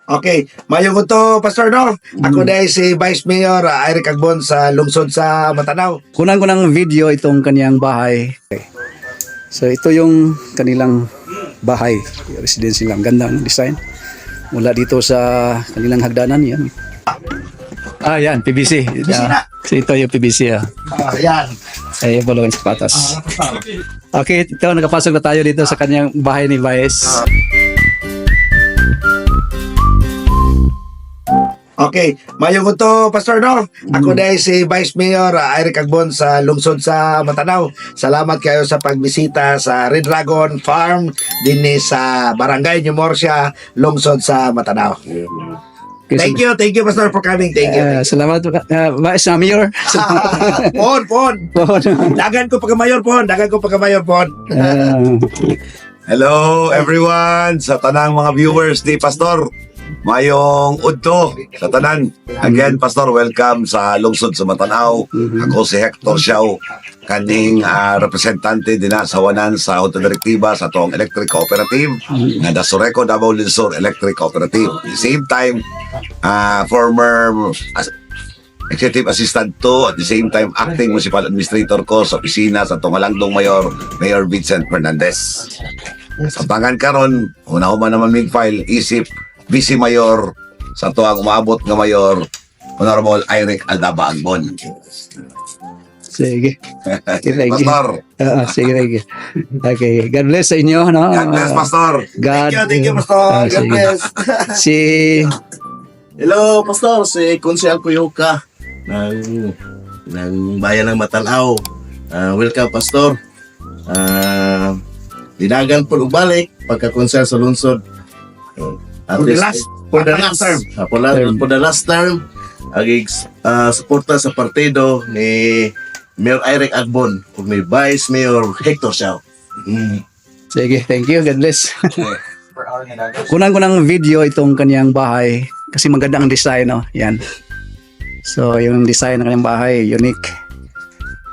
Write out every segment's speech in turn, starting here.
Okay, mayong to, Pastor, no? Ako dahil si Vice Mayor Eric Agbon sa lungsod sa Matanao. Kunan ko ng video itong kaniyang bahay. Okay. So ito yung kanilang bahay, residence lang. Gandang design. Mula dito sa kanilang hagdanan, yan. Yan, PVC. PVC na. So ito yung PVC. Yan. Ay, balong sapatos. Okay, ito, nakapasok na tayo dito sa kanyang bahay ni Vice. Okay, mayong to, Pastor, no? Ako dahil si Vice Mayor Eric Agbon sa lungsod sa Matanao. Salamat kayo sa pagbisita sa Red Dragon Farm din sa Barangay New Murcia, lungsod sa Matanao. Okay, Thank you, Pastor, for coming. Thank you. Salamat, Vice Mayor. Pon. Dagan ko pagka-mayor, Pon. Hello everyone sa tanang mga viewers ni Pastor. Mayong udto sa tanan. Again, Pastor, welcome sa lungsod sa Matanao. Ako si Hector Xiao, kaning representante din sa wanan sa Auto Direktiba sa Tong Electric Cooperative na Dasureco Davao Linsur Electric Cooperative. At the same time, former Executive Assistant to, at the same time, Acting Municipal Administrator ko sa opisina sa Tongalangdong Mayor Vincent Fernandez. Sa tangan karon, una-uma naman may file, isip, Vice Mayor sa tuwang umabot nga Mayor, Honorable Eric Aldaba Agbon. Sige. Sige. Pastor, Sige. Okay. God bless sa inyo. No? God bless, Pastor. God, Thank you, Pastor. God sige. bless. Si Hello, Pastor. Si Konsyal Kuyoka ng Bayan ng Matanao. Welcome, Pastor. Dinagan po balik pagka-konsyal sa lungsod. For the last term. For the last term, agig suporta sa partido ni Mayor Eric Agbon ug ni Vice Mayor Hector Xiao. sige, thank you. God bless. Kunan ko ng video itong kaniyang bahay kasi maganda ang design, no? Yan. So, yung design ng kanyang bahay, unique.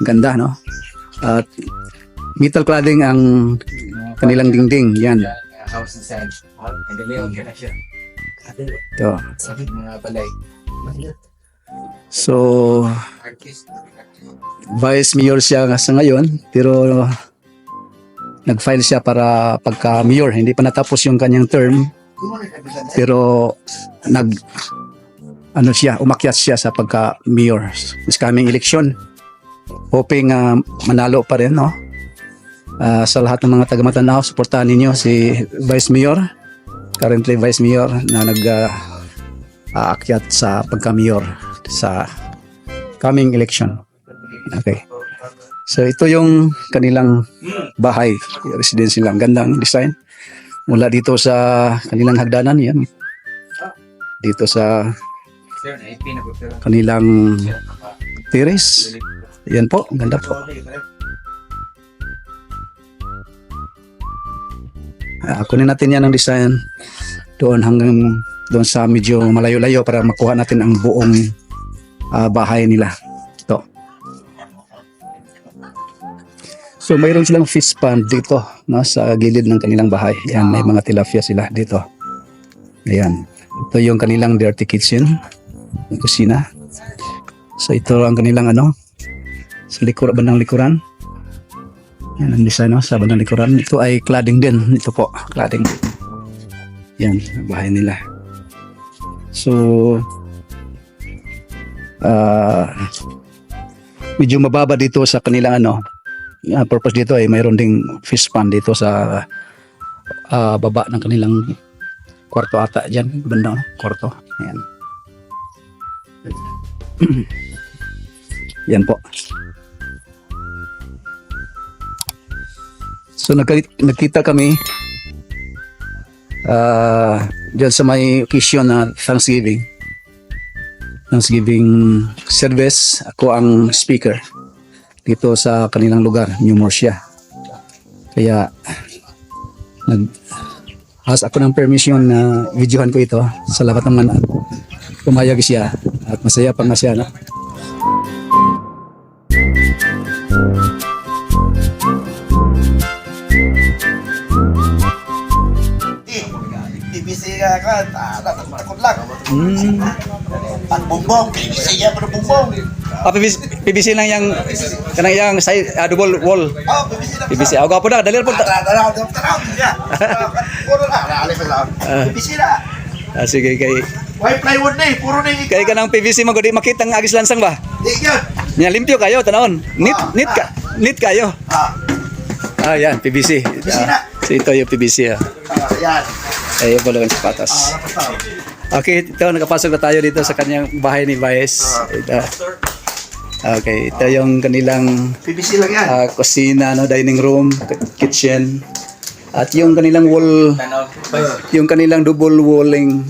Ganda, no? At metal cladding ang kanilang dingding. Yan. House design. Ang galing ka na siya. Ito. Sakit mga balay. So, Artist. Vice Mayor siya sa ngayon, pero nag-file siya para pagka-mayor. Hindi pa natapos yung kanyang term, pero umakyat siya sa pagka-mayor. This coming election, hoping manalo pa rin, no? Sa lahat ng mga taga-Matanao, suportahan ninyo si Vice Mayor, currently Vice Mayor na aakyat sa pagka-mayor sa coming election. Okay. So ito yung kanilang bahay, residence lang. Gandang design. Mula dito sa kanilang hagdanan, yan. Dito sa Sir, na-IP na po. kanilang terrace. Yan po, ganda po. Kunin natin yan ang design doon hanggang doon sa medyo malayo-layo para makuha natin ang buong bahay nila. Ito. So mayroon silang fish pond dito, no, sa gilid ng kanilang bahay. Yan, may mga tilapia sila dito. Ayan. Ito yung kanilang dirty kitchen, yung kusina. So ito ang kanilang sa bandang likuran. Yan ang design, no, sa bandang likuran. Ito ay cladding din. Ito po, cladding. Yan, bahay nila. So, medyo mababa dito sa kanilang purpose dito ay mayroon ding fish pond dito sa baba ng kanilang kwarto ata dyan, bandang kwarto. Ayan. Yan po. So nagkita kami dyan sa may occasion na Thanksgiving service. Ako ang speaker dito sa kanilang lugar, New Murcia. Kaya nag-ask ako ng permission na videohan ko ito. Salamat naman pumayag siya at masaya pa nga siya, no? TBC nga kan, natakot lang. At bumbong, PVC yan pero bumbong. PVC lang yang kanang yang side double wall. Oh, PVC na. PVC. Ako po na dali po. Tanaw niya. Puro na, naalip lang. PVC na. Sige kay White plywood na eh, puro na yung kay kanang PVC mo gudi makita ang agis lansang ba? Di yan. Nya limpyo kayo tanawon. Neat kayo. Yan PVC. na. So ito yung PVC. Yan. Ay, yung bulagan sapatos. Okay, ito nakapasok na tayo dito sa kanyang bahay ni Vice. Okay, ito yung kanilang PVC lang yan. kusina, no, dining room, kitchen. At yung kanilang wall, yung kanilang double walling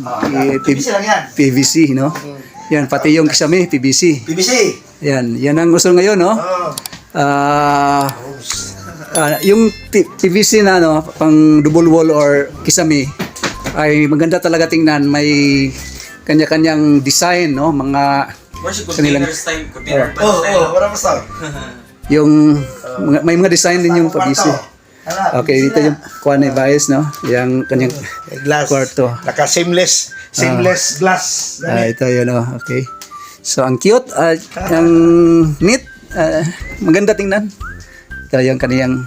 PVC lang yan. PVC, no? Yan, pati yung kisame, PVC. PVC. Yan ang gusto ngayon, no? Yung PVC na, no, pang double wall or kisame, ay maganda talaga tingnan. May kanya-kanyang design, no? Mga kanilang, Wala pa sa. yung may mga design din yung PVC. Okay, dito yung kuha ni Vice, no? Yung kanyang glass. kwarto. Naka seamless glass. Ito yun, oh. Okay. So, ang cute, ang neat, maganda tingnan. Ito yung kaniyang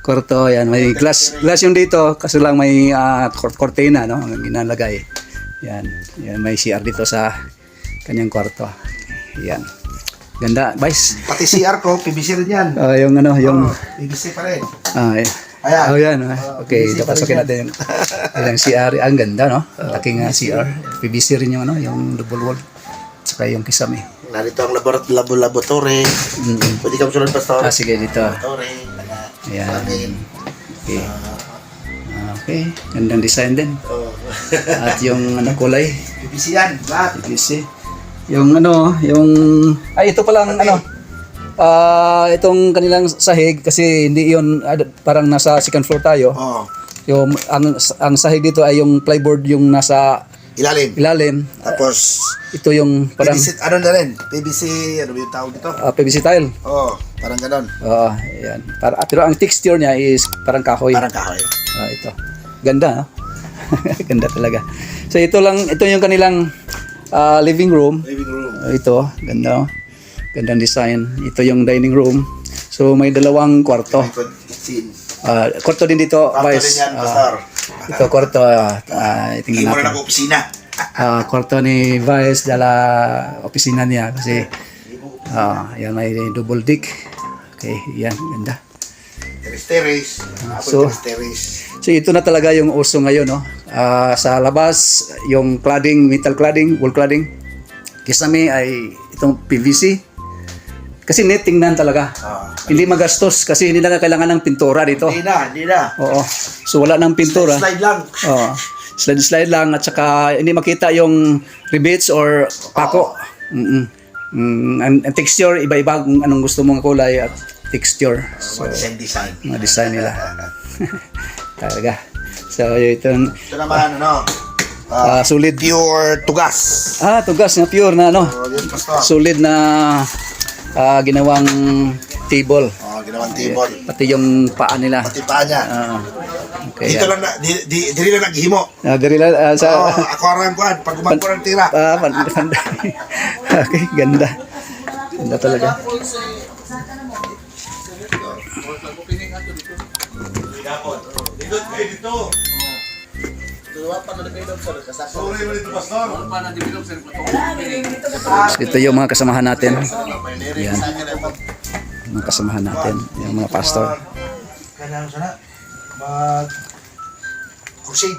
kwarto, yan. May glass yung dito, kaso lang may cortina, no? Ang ginalagay. Yan, may CR dito sa kanyang kwarto. Yan. Ganda, Vice. Pati CR ko, PVC rin yan. Yung ano, yung... PVC pa rin. Ayan. Yan. Okay, papasokin natin yung CR. Ang ganda, no? Laking CR. PVC rin yung ano, yung double wall. Saka yung kisame. Narito ang laboratory. Pwede ka masunod, Pastor. Sige, dito. Laboratory. Ayan. Okay. Okay. Gandang design din. At yung ano, kulay. PVC yan. Lahat. PVC. Yung ano, ay ito palang ano, itong kanilang sahig kasi hindi yon parang nasa second floor tayo. Yung ang sahig dito ay yung plyboard yung nasa ilalim. Tapos, Ito yung parang PVC, ano na rin? PVC, ano ba yung tawag dito? PVC tile. Parang ganon. Ayan. Pero ang texture niya is parang kahoy. Parang kahoy. Ito. Ganda, no? Ganda talaga. So ito yung kanilang living room. Ito, ganda. Gandang design. Ito yung dining room. So may dalawang kwarto. Kwarto din dito, Kwarto Vice. din yan, Pastor. Ito kwarto. Tingnan Imo na natin. ng opisina. Kwarto ni Vice dala opisina niya kasi yan may double deck. Okay, yan, ganda. Terrace. So, So ito na talaga yung uso ngayon, no? Sa labas, yung cladding, metal cladding, wall cladding. Kisame ay itong PVC. Kasi net tingnan talaga. Hindi magastos kasi hindi na kailangan ng pintura dito. Hindi na. Oo. So wala nang pintura. Slide lang. Oo. Slide lang at saka hindi makita yung rivets or pako. Ang texture, iba-iba kung anong gusto mong kulay at texture. So, Design. mga design nila. Talaga. So, ito naman, solid. pure tugas. Tugas na pure na ano. Yun, Pastor. Solid na ginawang table. Ginawang table. Pati yung paa nila. Pati paa niya. Okay, Dito lang dili lang naghimo. Diri lang sa Ako arang kuan pag gumagpo ng tira. Okay, ganda. Ganda talaga. Ito yung mga kasamahan natin. Yan. Mga kasamahan natin. Yung mga pastor. Kailangan sana mag crusade.